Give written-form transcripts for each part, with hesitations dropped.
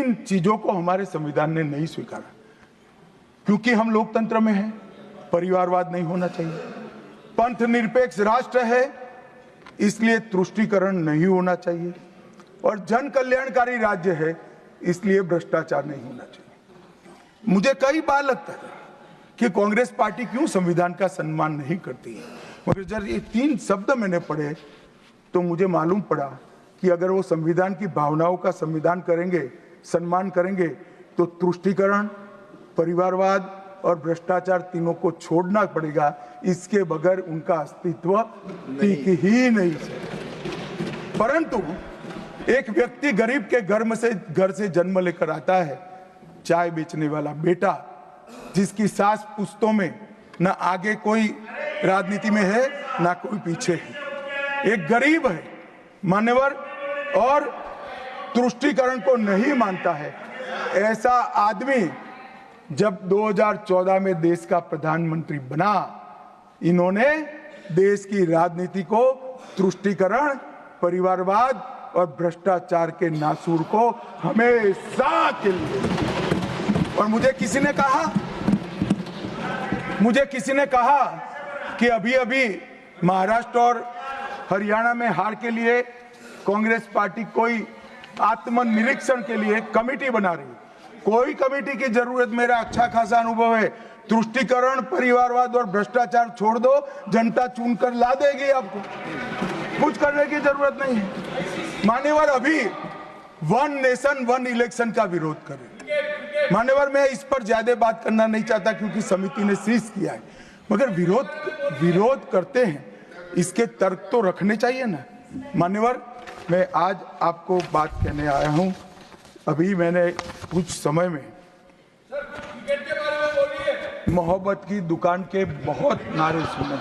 तीन चीजों को हमारे संविधान ने नहीं स्वीकारा, क्योंकि हम लोकतंत्र में हैं, परिवारवाद नहीं होना चाहिए, पंथ निरपेक्ष राष्ट्र है इसलिए तुष्टीकरण नहीं होना चाहिए, और जन कल्याणकारी राज्य है इसलिए भ्रष्टाचार नहीं होना चाहिए। मुझे कई बार लगता है कि कांग्रेस पार्टी क्यों संविधान का सम्मान नहीं करती है, मगर जब ये तीन शब्द मैंने पढ़े तो मुझे मालूम पड़ा कि अगर वो संविधान की भावनाओं का संविधान करेंगे, सम्मान करेंगे, तो तुष्टीकरण, परिवारवाद और भ्रष्टाचार तीनों को छोड़ना पड़ेगा, इसके बगैर उनका अस्तित्व टिक ही नहीं सकता। परंतु एक व्यक्ति गरीब के घर से जन्म लेकर आता है, चाय बेचने वाला बेटा जिसकी सास पुश्तों में न आगे कोई राजनीति में है ना कोई पीछे है, एक गरीब है, मान्यवर, और तुष्टीकरण को नहीं मानता है, ऐसा आदमी जब 2014 में देश का प्रधानमंत्री बना, इन्होंने देश की राजनीति को तुष्टीकरण, परिवारवाद और भ्रष्टाचार के नासूर को हमेशा के लिए। और मुझे किसी ने कहा कि अभी महाराष्ट्र और हरियाणा में हार के लिए कांग्रेस पार्टी कोई आत्मनिरीक्षण के लिए कमेटी बना रही है। कोई कमेटी की जरूरत, मेरा अच्छा खासा अनुभव है, तुष्टीकरण, परिवारवाद और भ्रष्टाचार छोड़ दो, जनता चुनकर ला देगी आपको, कुछ करने की जरूरत नहीं है। मान्यवर, अभी वन नेशन वन इलेक्शन का विरोध करें। मान्यवर, मैं इस पर ज्यादा बात करना नहीं चाहता क्योंकि समिति ने शीश किया है, मगर विरोध करते हैं, इसके तर्क तो रखने चाहिए ना। मान्यवर, मैं आज आपको बात कहने आया हूं। अभी मैंने कुछ समय में मोहब्बत की दुकान के बहुत नारे सुने।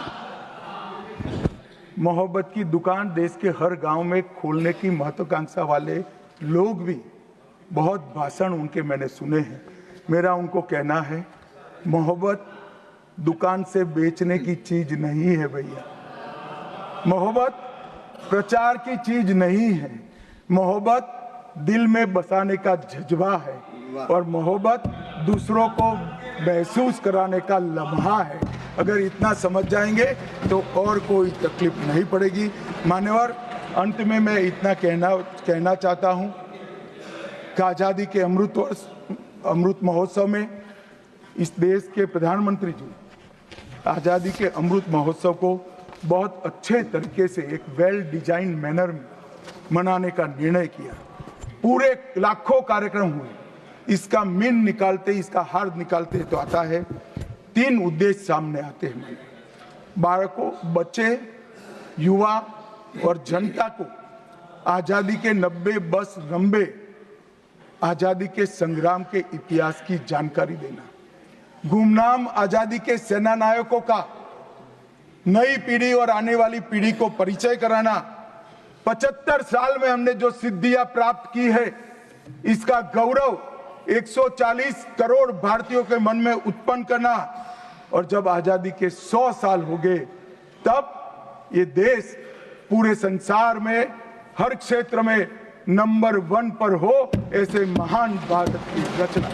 मोहब्बत की दुकान देश के हर गांव में खोलने की महत्वाकांक्षा वाले लोग भी बहुत भाषण उनके मैंने सुने हैं। मेरा उनको कहना है, मोहब्बत दुकान से बेचने की चीज नहीं है भैया, मोहब्बत प्रचार की चीज नहीं है, मोहब्बत दिल में बसाने का जज्बा है, और मोहब्बत दूसरों को महसूस कराने का लम्हा है। अगर इतना समझ जाएंगे तो और कोई तकलीफ नहीं पड़ेगी। मान्यवर, अंत में मैं इतना कहना चाहता हूं कि आज़ादी के अमृत महोत्सव में इस देश के प्रधानमंत्री जी आज़ादी के अमृत महोत्सव को बहुत अच्छे तरीके से एक वेल डिजाइन मैनर में मनाने का निर्णय किया। पूरे लाखों कार्यक्रम हुए, इसका मीन निकालते, इसका हार निकालते तो आता है, तीन उद्देश्य सामने आते हैं। बालकों, बच्चे, युवा और जनता को आजादी के 90 बस लंबे आजादी के संग्राम के इतिहास की जानकारी देना, गुमनाम आजादी के सेना नायकों का नई पीढ़ी और आने वाली पीढ़ी को परिचय कराना, 75 साल में हमने जो सिद्धियां प्राप्त की है इसका गौरव 140 करोड़ भारतीयों के मन में उत्पन्न करना, और जब आजादी के 100 साल हो गए तब ये देश पूरे संसार में हर क्षेत्र में नंबर 1 पर हो, ऐसे महान भारत की रचना।